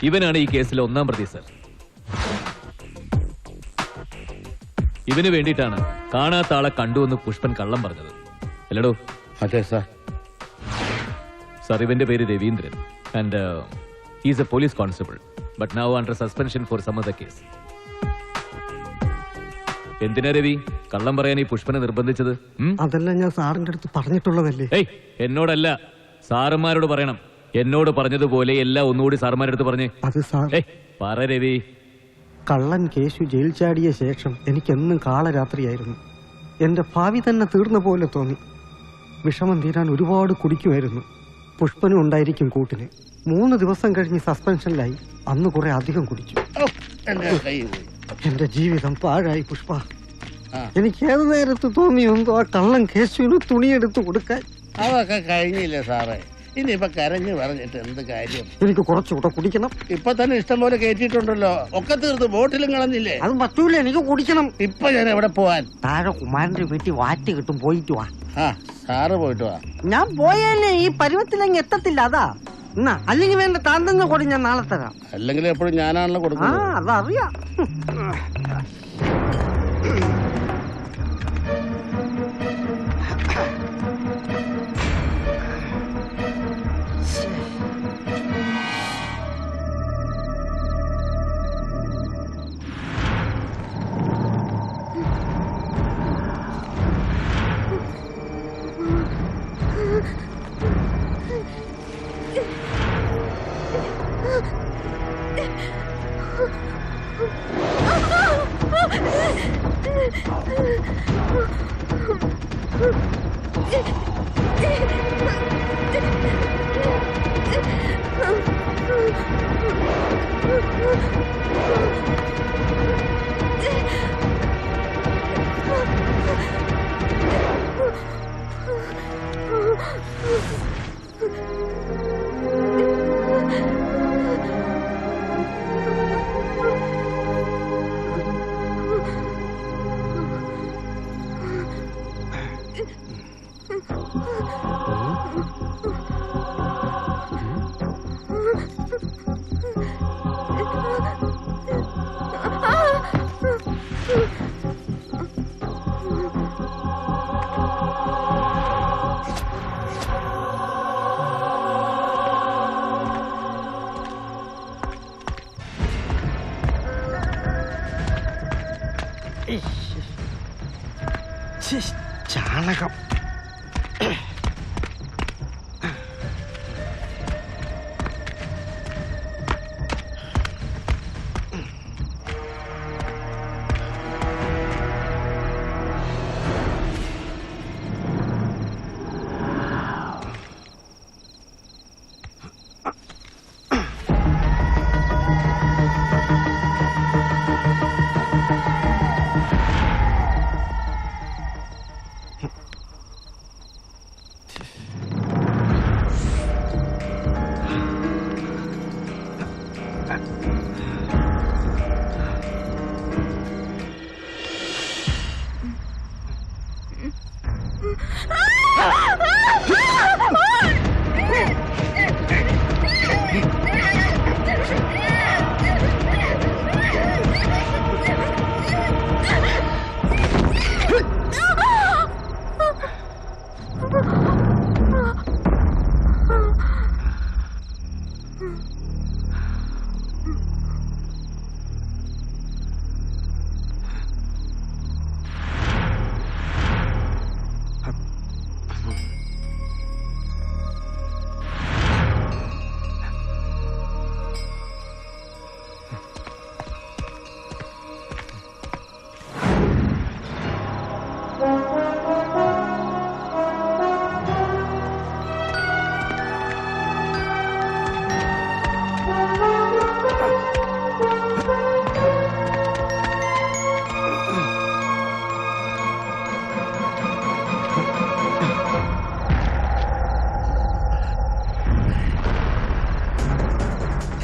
ഇവനാണ് ഈ കേസിലെ ഒന്നാം പ്രതി സർ. ഇവന് വേണ്ടിയിട്ടാണ് കാണാത്ത ആളെ കണ്ടുവെന്ന് പുഷ്പൻ കള്ളം പറഞ്ഞത് അല്ലടോ? അതെ സാർ. സാർ, ഇവന്റെ പേര് Raveendran and he's a police constable but now under suspension for some other case. എന്തിനാ രവി കള്ളം പറയാൻ ഈ പുഷ്പനെ നിർബന്ധിച്ചത്? അതെല്ലാം ഞാൻ സാറിന്റെ അടുത്ത് പറഞ്ഞിട്ടുള്ളതല്ലേ. ഏയ്, എന്നോടല്ല, സാറുമാരോട് പറയണം. എന്നോട് പറഞ്ഞതുപോലെ എല്ലാം ഒന്നുകൂടി സാറുമാരുടെ അടുത്ത് പറഞ്ഞേ. അത് സാർ. പറ രവി. കള്ളൻ കേശു ജയിൽ ചാടിയ ശേഷം എനിക്കെന്നും കാളരാത്രിയായിരുന്നു. എന്റെ ഭാവി തന്നെ തീർന്ന പോലെ തോന്നി. വിഷമം തീരാൻ ഒരുപാട് കുടിക്കുമായിരുന്നു. പുഷ്പനും ഉണ്ടായിരിക്കും കൂട്ടിന്. 3 ദിവസം കഴിഞ്ഞ് സസ്പെൻഷനിലായി. അന്ന് കുറെ അധികം കുടിച്ചു. എന്റെ ജീവിതം പാഴായി പുഷ്പ. എനിക്ക് ഏത് നേരത്ത് തോന്നിയെന്തോ ആ കള്ളൻ കേശുവിന് തുണിയെടുത്ത് കൊടുക്കാൻ. അതൊക്കെ കഴിഞ്ഞില്ലേ സാറേ, ഇനിയിപ്പൊ കരഞ്ഞു പറഞ്ഞിട്ട് എന്ത് കാര്യം? എനിക്ക് കുറച്ചുകൂടെ കുടിക്കണം. ഇപ്പൊ തന്നെ ഇഷ്ടം പോലെ കയറ്റിയിട്ടുണ്ടല്ലോ, ഒക്കെ തീർത്ത് ബോട്ടിലും കളഞ്ഞില്ലേ? അത് പറ്റൂല, എനിക്ക് കുടിക്കണം. ഇപ്പൊ ഞാൻ എവിടെ പോവാൻ? താഴെ കുമാരന്റെ വീട്ടിൽ വാറ്റ് കിട്ടും, പോയിട്ട് വാ. സാറ് പോയിട്ട് വാ. ഞാൻ പോയാലേ ഈ പരുവത്തിലങ്ങ് എത്തത്തില്ല, അതാ. എന്നാ അല്ലെങ്കിൽ വേണ്ട, താൻ തന്നെ കൂടി ഞാൻ നാളെ തരാം. അല്ലെങ്കിൽ എപ്പോഴും ഞാനാണല്ലോ കൊടുക്കുന്നത്. അതറിയാം. ചാണകം.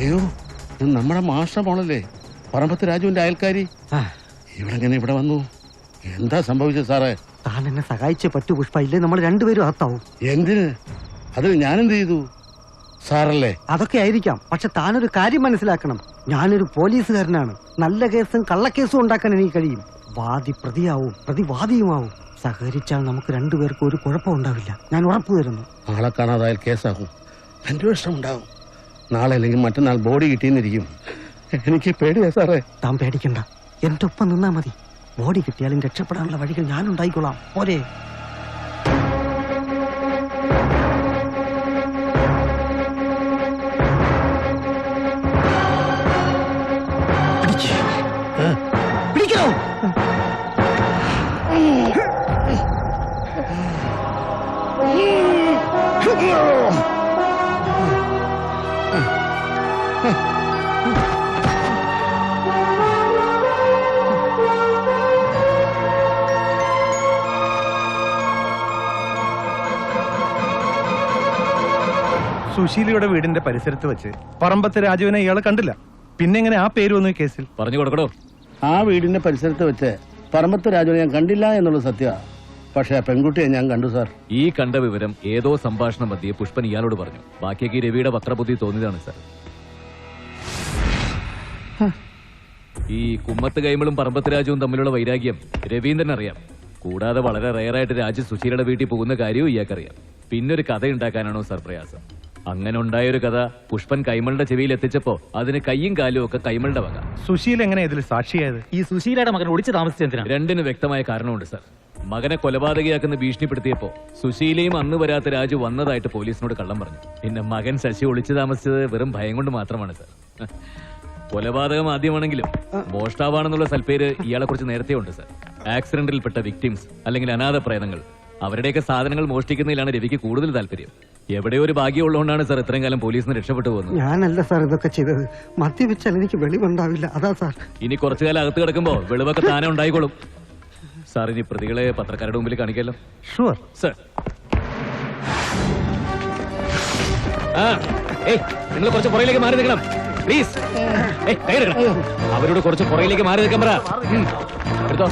അയ്യോ, നമ്മുടെ മാഷ മോളല്ലേ, പറമ്പത്ത് രാജുവിന്റെ അയൽക്കാരി. ഇവളെങ്ങനെ ഇവിടെ വന്നു? എന്താ സംഭവിച്ചത് സാറേ? താൻ എന്നെ സഹായിച്ചേ പറ്റൂ പുഷ്പ, ഇല്ലേ നമ്മൾ രണ്ടുപേരും അകത്താവും. എന്തിന്? അതിൽ ഞാനെന്ത് ചെയ്തു? സാറല്ലേ? അതൊക്കെ ആയിരിക്കാം, പക്ഷെ താനൊരു കാര്യം മനസ്സിലാക്കണം. ഞാനൊരു പോലീസുകാരനാണ്. നല്ല കേസും കള്ളക്കേസും ഉണ്ടാക്കാൻ എനിക്ക് കഴിയും. വാദി പ്രതിയാവും, പ്രതിവാദിയുമാവും. സഹകരിച്ചാൽ നമുക്ക് രണ്ടുപേർക്കും ഒരു കുഴപ്പം ഉണ്ടാവില്ല. ഞാൻ ഉറപ്പു തരുന്നു. ആളെ കാണാതായാൽ കേസാകും, അന്വേഷണം ഉണ്ടാവും. നാളെ അല്ലെങ്കിൽ മറ്റന്നാൾ ബോഡി കിട്ടിയെന്നിരിക്കും. എനിക്ക് പേടിയാ സാറേ. താൻ പേടിക്കണ്ട, എന്റെ ഒപ്പം നിന്നാ മതി. ബോഡി കിട്ടിയാലും രക്ഷപ്പെടാനുള്ള വഴികൾ ഞാൻ ഉണ്ടായിക്കൊള്ളാം. പോരെ? പിടിക്കണോ? സുശീലയുടെ വീടിന്റെ പരിസരത്ത് വെച്ച് പറമ്പത്ത് രാജുവിനെ ഇയാളെ കണ്ടില്ല. പിന്നെ എങ്ങനെ ആ പേര് വന്നു ഈ കേസിൽ? പറഞ്ഞു കൊടുക്കടോ. ആ വീടിന്റെ പരിസരത്ത് വെച്ച് പറമ്പത്ത് രാജുവിനെ ഞാൻ കണ്ടില്ല എന്നുള്ളത് സത്യമാണ്. പക്ഷെ ആ പെൺകുട്ടിയെ ഞാൻ കണ്ടു സാർ. ഈ കണ്ട വിവരം ഏതോ സംഭാഷണ മധ്യേ പുഷ്പൻ ഇയാളോട് പറഞ്ഞു. ബാക്കിയൊക്കെ ഈ രവിയുടെ പത്രബുദ്ധി തോന്നിയതാണ് സാർ. ഈ കുമ്മത്ത് കൈമളും പറമ്പത്ത് രാജുവും തമ്മിലുള്ള വൈരാഗ്യം രവീന്ദ്രൻ അറിയാം. കൂടാതെ വളരെ റയറായിട്ട് രാജു സുശീലയുടെ വീട്ടിൽ പോകുന്ന കാര്യവും ഇയാൾക്കറിയാം. പിന്നൊരു കഥ ഉണ്ടാക്കാനാണോ സാർ പ്രയാസം? അങ്ങനെ ഉണ്ടായൊരു കഥ പുഷ്പൻ കൈമളുടെ ചെവിയിൽ എത്തിച്ചപ്പോ അതിന് കയ്യും കാലും ഒക്കെ കൈമളുടെ വക. സുശീല എങ്ങനെ ഇതിൽ സാക്ഷിയായത്? ഈ സുശീലയുടെ മകൻ ഒളിച്ചു താമസിച്ചെന്തിനാണ്? രണ്ടിന് വ്യക്തമായ കാരണമുണ്ട് സാർ. മകനെ കൊലപാതകയാക്കുന്ന ഭീഷണിപ്പെടുത്തിയപ്പോ സുശീലയും അന്ന് വരാത്ത രാജു വന്നതായിട്ട് പോലീസിനോട് കള്ളം പറഞ്ഞു. പിന്നെ മകൻ ശശി ഒളിച്ചു താമസിച്ചത് വെറും ഭയം കൊണ്ട് മാത്രമാണ് സാർ. കൊലപാതകം ആദ്യമാണെങ്കിലും മോഷ്ടാവാണെന്നുള്ള സൽപ്പേര് ഇയാളെ കുറിച്ച് നേരത്തെ ഉണ്ട് സാർ. ആക്സിഡന്റിൽപ്പെട്ട വിക്ടിംസ് അല്ലെങ്കിൽ അനാഥ പ്രേതങ്ങൾ അവരുടെയൊക്കെ സാധനങ്ങൾ മോഷ്ടിക്കുന്നതിലാണ് രവിക്ക് കൂടുതൽ താല്പര്യം. എവിടെയോ ഒരു ഭാഗ്യം ഉള്ളതുകൊണ്ടാണ് സാർ ഇത്രയും കാലം പോലീസിന് രക്ഷപ്പെട്ടു പോകുന്നത്. ഞാനല്ല സാർ ഇതൊക്കെ ചെയ്തത്. മദ്യപിച്ചാൽ എനിക്ക് വെളിവുണ്ടാവില്ല, അതാ സാർ. ഇനി കുറച്ചു കാലം അകത്ത് കിടക്കുമ്പോ വെളിവൊക്കെ താനെ ഉണ്ടായിക്കോളും സാർ. ഇനി പ്രതികളെ പത്രക്കാരുടെ മുമ്പിൽ കാണിക്കല്ലോ. Sure sir. നിങ്ങൾ കുറച്ച് പുറയിലേക്ക് മാറി നിൽക്കണം പ്ലീസ്. അവരോട് കുറച്ച് പുറയിലേക്ക് മാറി നിൽക്കാൻ പറ. എടുത്തോ,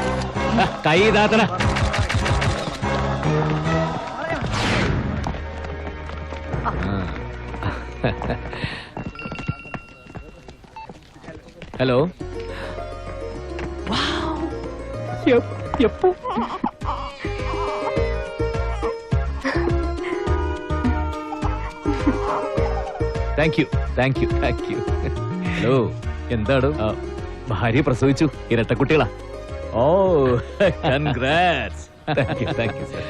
കൈ ഇതാത്തണ. ഹലോ. എപ്പോ? Thank you. ഹലോ, എന്താണ്? ഭാര്യ പ്രസവിച്ചു, ഇരട്ടക്കുട്ടികളാ. ഓ, കൺഗ്രാറ്റ്സ്. Thank you sir.